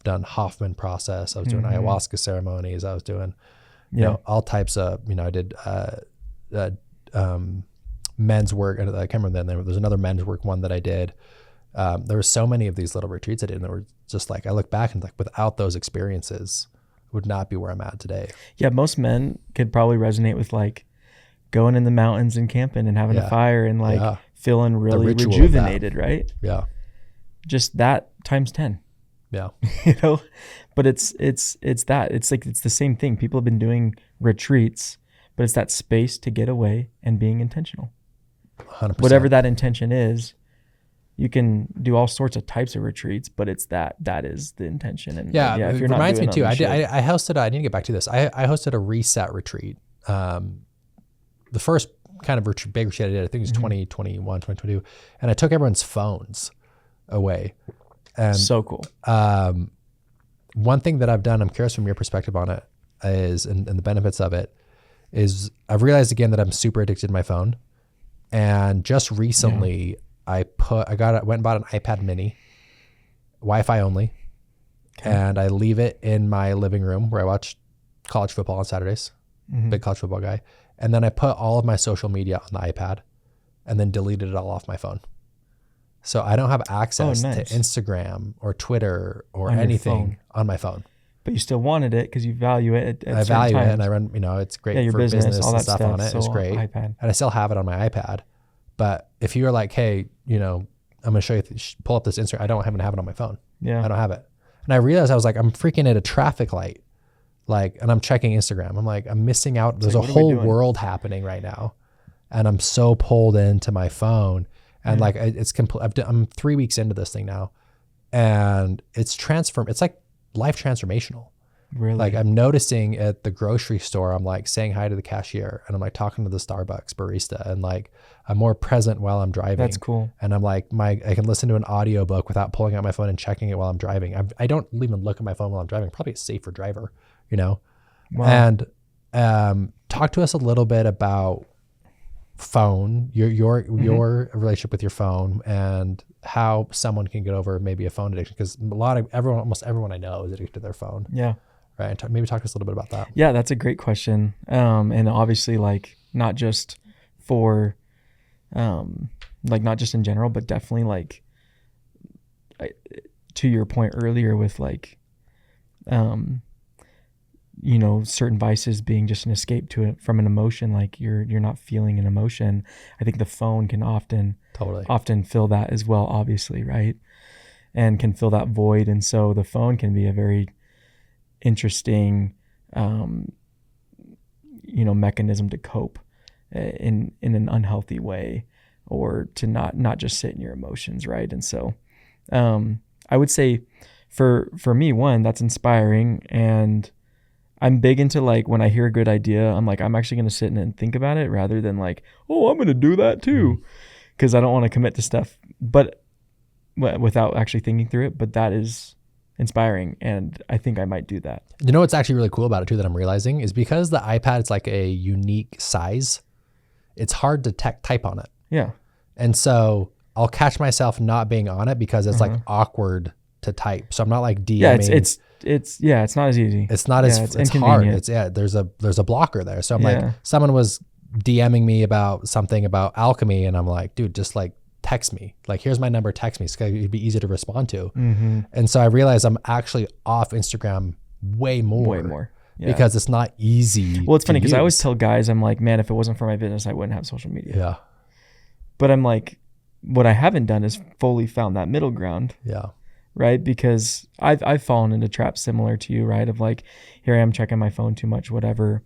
done Hoffman process. I was doing ayahuasca ceremonies. I was doing, all types of, I did men's work. I can't remember then. There was another men's work one that I did. There were so many of these little retreats I did, and they were just like, I look back and like, without those experiences, would not be where I'm at today.
Yeah, most men could probably resonate with like going in the mountains and camping and having a fire and like feeling really rejuvenated, right?
Yeah.
Just that times 10.
Yeah.
But it's that. It's like, it's the same thing. People have been doing retreats but it's that space to get away and being intentional.
100%.
Whatever that intention is, you can do all sorts of types of retreats, but it's that is the intention. And
yeah,
if
it
you're not
reminds me
doing
too.
it,
I hosted. I need to get back to this. I hosted a reset retreat. The first kind of big retreat I did, I think it was 2021, 2022, and I took everyone's phones away. And
so cool.
One thing that I've done, I'm curious from your perspective on it, is and the benefits of it is I've realized again that I'm super addicted to my phone, and just recently went and bought an iPad mini, Wi-Fi only, and I leave it in my living room where I watch college football on Saturdays. Big college football guy. And then I put all of my social media on the iPad and then deleted it all off my phone. So I don't have access to Instagram or Twitter or anything on my phone.
But you still wanted it because you value it.
I value it, and I run, it's great for business
all
and
that
stuff on it.
So
it's great.
iPad.
And I still have it on my iPad. But if you're like, hey, I'm going to show you, pull up this Instagram, I don't have it on my phone.
Yeah.
I don't have it. And I realized I was like, I'm freaking at a traffic light. And I'm checking Instagram. I'm like, I'm missing out. There's a whole world happening right now. And I'm so pulled into my phone. And it's complete. I'm 3 weeks into this thing now. And it's It's like life transformational.
Really?
Like I'm noticing at the grocery store, I'm like saying hi to the cashier and I'm like talking to the Starbucks barista, and like I'm more present while I'm driving.
That's cool.
And I'm like, I can listen to an audiobook without pulling out my phone and checking it while I'm driving. I don't even look at my phone while I'm driving. Probably a safer driver. Wow. And talk to us a little bit about phone, your relationship with your phone, and how someone can get over maybe a phone addiction, because almost everyone I know is addicted to their phone.
Yeah.
Right. Maybe talk to us a little bit about that.
Yeah, that's a great question. And obviously not just for not just in general, but definitely to your point earlier with certain vices being just an escape from an emotion, like you're not feeling an emotion. I think the phone can often fill that as well, obviously, right? And can fill that void. And so the phone can be a very interesting, mechanism to cope in an unhealthy way, or to not just sit in your emotions, right? And so I would say for me, one, that's inspiring. And I'm big into when I hear a good idea, I'm actually going to sit and think about it rather than I'm going to do that too. Because I don't want to commit to stuff, but without actually thinking through it. But that is inspiring, and I think I might do that.
You know what's actually really cool about it too that I'm realizing is because the iPad is like a unique size, it's hard to type on it.
Yeah.
And so I'll catch myself not being on it because it's awkward to type. So I'm not DMing.
Yeah, it's not as easy.
It's not it's hard. There's a blocker there. So I'm someone was DMing me about something about alchemy, and I'm like, dude, just text me. Here's my number, text me. It'd be easy to respond to. Mm-hmm. And so I realized I'm actually off Instagram way more. Yeah. Because it's not easy.
Well, it's funny because I always tell guys, I'm like, man, if it wasn't for my business, I wouldn't have social media.
Yeah.
But I'm like, what I haven't done is fully found that middle ground.
Yeah.
Right. Because I've fallen into traps similar to you, right? Of here I am checking my phone too much, whatever.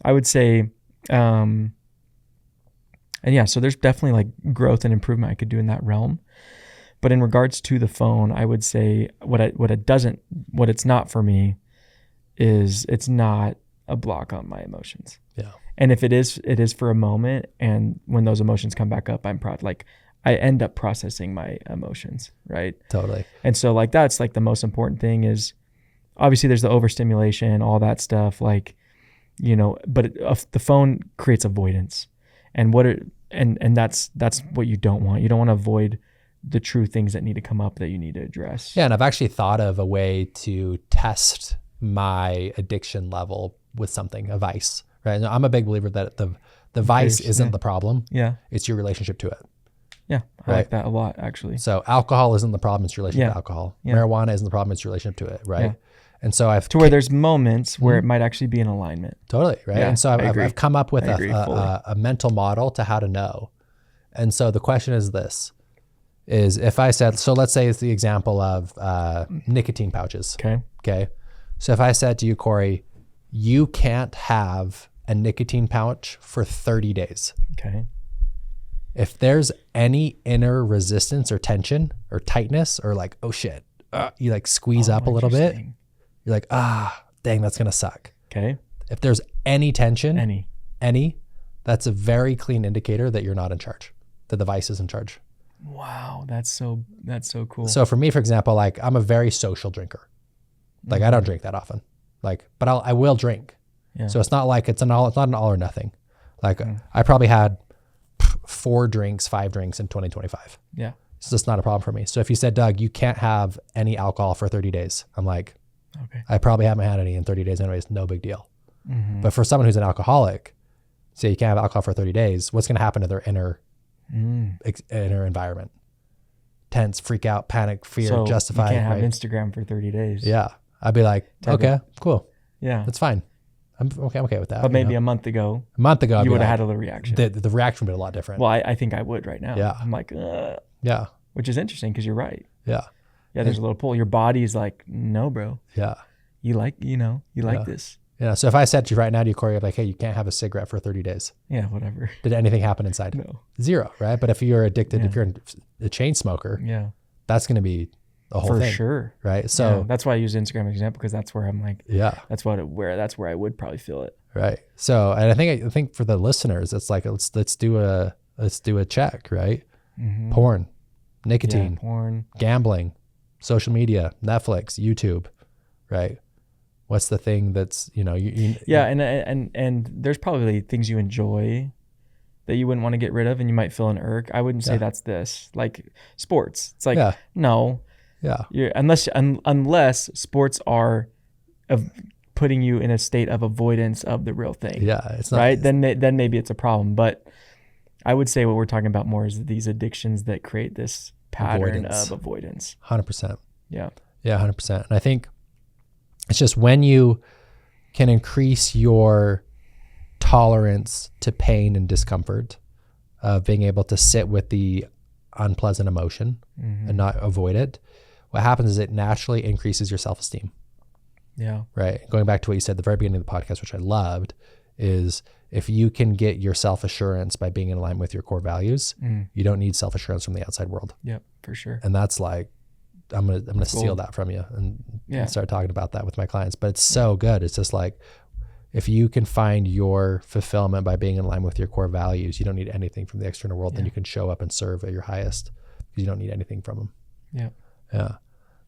I would say, so there's definitely growth and improvement I could do in that realm. But in regards to the phone, I would say what it's not for me is it's not a block on my emotions.
Yeah.
And if it is for a moment. And when those emotions come back up, I'm proud. I end up processing my emotions. Right.
Totally.
And so that's the most important thing is obviously there's the overstimulation, all that stuff, but the phone creates avoidance. And that's what you don't want. You don't want to avoid the true things that need to come up that you need to address.
Yeah. And I've actually thought of a way to test my addiction level with something, a vice, right? And I'm a big believer that the vice isn't the problem.
Yeah.
It's your relationship to it.
Yeah. I like that a lot, actually.
So alcohol isn't the problem. It's your relationship to alcohol. Yeah. Marijuana isn't the problem. It's your relationship to it. Right. Yeah. And so
where there's moments where it might actually be in alignment.
Totally. Right. Yeah, and so I've come up with a mental model to how to know. And so the question is this, is if I said, so let's say it's the example of nicotine pouches.
Okay.
So if I said to you, Cory, you can't have a nicotine pouch for 30 days.
Okay.
If there's any inner resistance or tension or tightness or like, oh shit, you like squeeze up a little bit. You're like, dang, that's going to suck.
Okay.
If there's any tension,
any,
that's a very clean indicator that you're not in charge, that the vice is in charge.
Wow. That's so cool.
So for me, for example, like I'm a very social drinker. Like I don't drink that often, like, but I will drink.
Yeah.
So it's not like it's not an all or nothing. Like I probably had 5 drinks in 2025.
Yeah.
So it's not a problem for me. So if you said, Doug, you can't have any alcohol for 30 days, I'm like,
okay,
I probably haven't had any in 30 days anyways, no big deal. But for someone who's an alcoholic, say you can't have alcohol for 30 days, what's going to happen to their inner environment? Tense, freak out, panic, fear,
so
justify.
You can't have Instagram for 30 days.
Yeah. I'd be like, okay, cool.
Yeah.
That's fine. I'm okay with that.
But maybe a month ago,
you would have
had a little reaction.
The reaction would be a lot different.
Well, I think I would right now.
Yeah.
I'm like,
yeah.
Which is interesting because you're right.
Yeah.
Yeah. There's a little pull. Your body's like, no, bro.
Yeah.
You like this.
Yeah. So if I said to you right now, Cory, I'm like, hey, you can't have a cigarette for 30 days.
Yeah. Whatever.
Did anything happen inside?
No.
0, right? But if you're addicted, if you're a chain smoker, that's going to be a whole thing. For
sure.
Right. So
that's why I use Instagram as an example, because that's where I'm like, that's where I would probably feel it.
Right. So, and I think for the listeners, it's like, let's do a check, right? Porn, nicotine, gambling, social media, Netflix, YouTube, right? What's the thing that's, and
there's probably things you enjoy that you wouldn't want to get rid of and you might feel an irk. I wouldn't say that's this. Like sports. It's like, no.
Yeah.
Unless sports are putting you in a state of avoidance of the real thing.
Yeah. It's not.
Right? Then maybe it's a problem. But I would say what we're talking about more is these addictions that create this pattern of avoidance.
100%.
Yeah.
Yeah, 100%. And I think it's just when you can increase your tolerance to pain and discomfort of being able to sit with the unpleasant emotion and not avoid it, what happens is it naturally increases your self-esteem.
Yeah.
Right. Going back to what you said at the very beginning of the podcast, which I loved, is if you can get your self-assurance by being in alignment with your core values, you don't need self-assurance from the outside world.
Yep, for sure.
And that's like, I'm gonna steal that from you and start talking about that with my clients. But it's so good. It's just like, if you can find your fulfillment by being in line with your core values, you don't need anything from the external world. Then you can show up and serve at your highest because you don't need anything from them.
Yeah.
Yeah.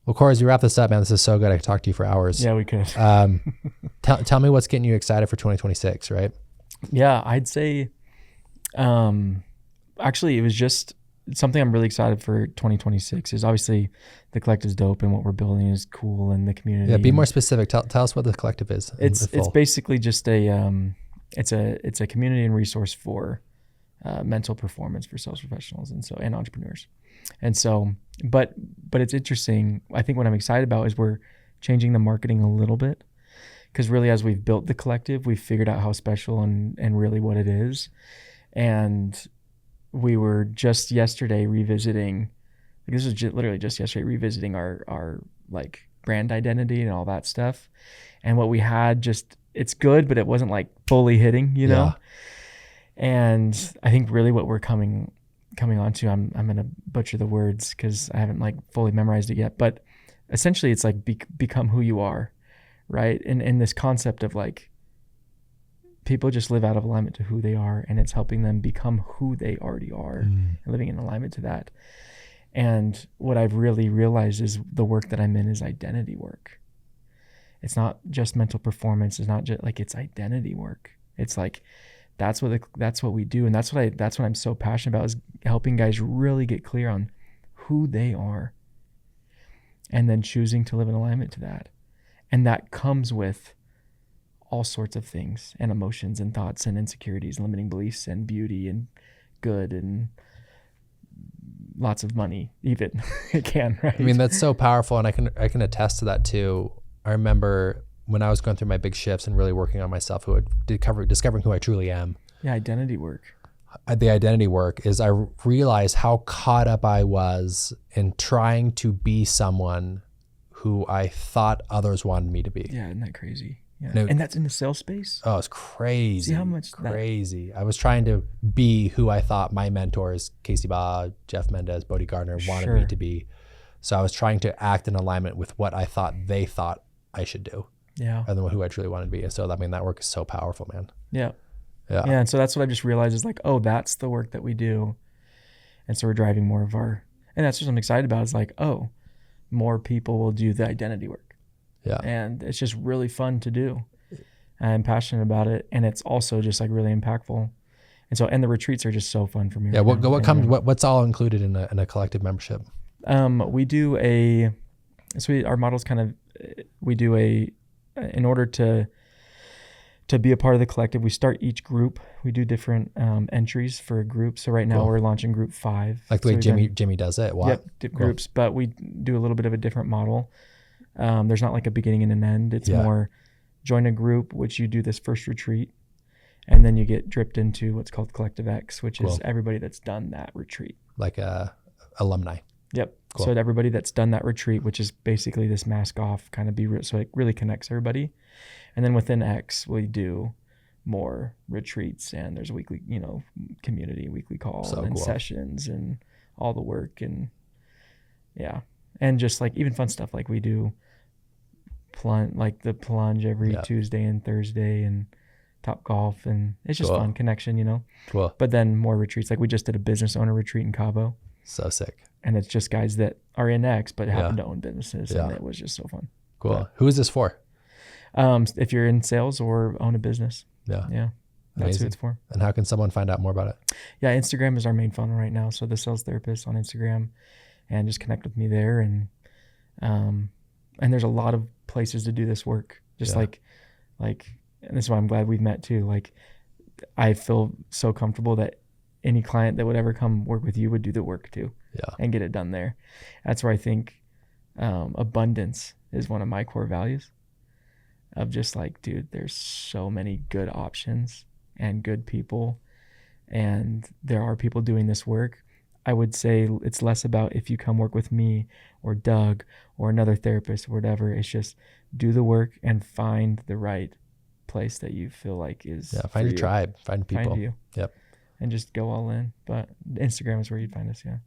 Well, Cory, as we wrap this up, man, this is so good. I could talk to you for hours.
Yeah, we could.
Tell me what's getting you excited for 2026, right?
Yeah, I'd say, actually, it was just something I'm really excited for 2026 is obviously the collective's dope and what we're building is cool and the community.
Yeah, be more specific. Tell us what the collective is.
It's basically just it's a community and resource for mental performance for sales professionals and entrepreneurs. And so, but it's interesting. I think what I'm excited about is we're changing the marketing a little bit, because really as we've built the collective, we've figured out how special and really what it is. And we were just yesterday revisiting, literally just yesterday revisiting our like brand identity and all that stuff. And what we had it's good, but it wasn't like fully hitting, you know? And I think really what we're coming onto, I'm going to butcher the words because I haven't like fully memorized it yet, but essentially it's like become who you are, right? And this concept of like, people just live out of alignment to who they are, and it's helping them become who they already are and living in alignment to that. And what I've really realized is the work that I'm in is identity work. It's not just mental performance. It's not just like, it's identity work. It's like, that's what we do. And that's what I'm so passionate about, is helping guys really get clear on who they are and then choosing to live in alignment to that. And that comes with all sorts of things and emotions and thoughts and insecurities, limiting beliefs and beauty and good and lots of money, even. It can, right?
I mean, that's so powerful. And I can attest to that too. I remember when I was going through my big shifts and really working on myself, discovering who I truly am.
Yeah. Identity work.
The identity work is, I realized how caught up I was in trying to be someone who I thought others wanted me to be.
Yeah. Isn't that crazy? Yeah.
No.
And that's in the sales space.
Oh, it's crazy.
See how much
crazy. I was trying to be who I thought my mentors, Casey Baugh, Jeff Mendez, Bodie Gardner, wanted me to be. So I was trying to act in alignment with what I thought they thought I should do.
Yeah.
And then who I truly wanted to be. And so, I mean, that work is so powerful, man.
Yeah.
Yeah.
Yeah. And so that's what I just realized is like, oh, that's the work that we do. And so we're driving more of our, and that's what I'm excited about is like, oh, more people will do the identity work.
Yeah.
And it's just really fun to do. I'm passionate about it. And it's also just like really impactful. And so, and the retreats are just so fun for me.
Yeah. What's all included in a collective membership?
We do our model's kind of, in order to be a part of the collective, we start each group. We do different entries for a group. So right now we're launching group 5.
Like the way Jimmy does it? Wow.
Yep, groups, but we do a little bit of a different model. There's not like a beginning and an end. It's more join a group, which you do this first retreat, and then you get dripped into what's called Collective X, which is everybody that's done that retreat.
Like alumni.
Yep.
Cool.
So everybody that's done that retreat, which is basically this mask off kind of so it really connects everybody. And then within X, we do more retreats, and there's a weekly, community, weekly call sessions and all the work. And and just like even fun stuff, like we do the plunge every Tuesday and Thursday and Top Golf. And it's just fun connection,
Cool.
But then more retreats. Like we just did a business owner retreat in Cabo.
So sick.
And it's just guys that are in X, but happen to own businesses. And it was just so fun.
Cool.
But,
who is this for?
If you're in sales or own a business. Yeah. That's
Amazing.
who it's for.
And how can someone find out more about it?
Yeah. Instagram is our main funnel right now. So the sales therapist on Instagram, and just connect with me there. And there's a lot of places to do this work. Just like, and this is why I'm glad we've met too. Like I feel so comfortable that any client that would ever come work with you would do the work too.
Yeah.
And get it done there. That's where I think abundance is one of my core values of just like, dude, there's so many good options and good people, and there are people doing this work. I would say it's less about if you come work with me or Doug or another therapist or whatever. It's just do the work and find the right place that you feel like is
find your tribe, find people.
Find you.
Yep.
And just go all in. But Instagram is where you'd find us. Yeah.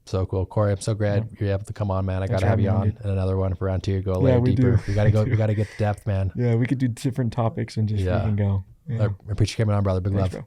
So cool. Cory, I'm so glad you're able to come on, man. I got to have you on in another one for round 2. Go a layer deeper. We got to go. We got to get to depth, man.
Yeah. We could do different topics and just we can go.
I appreciate you coming on, brother. Big love.
Bro.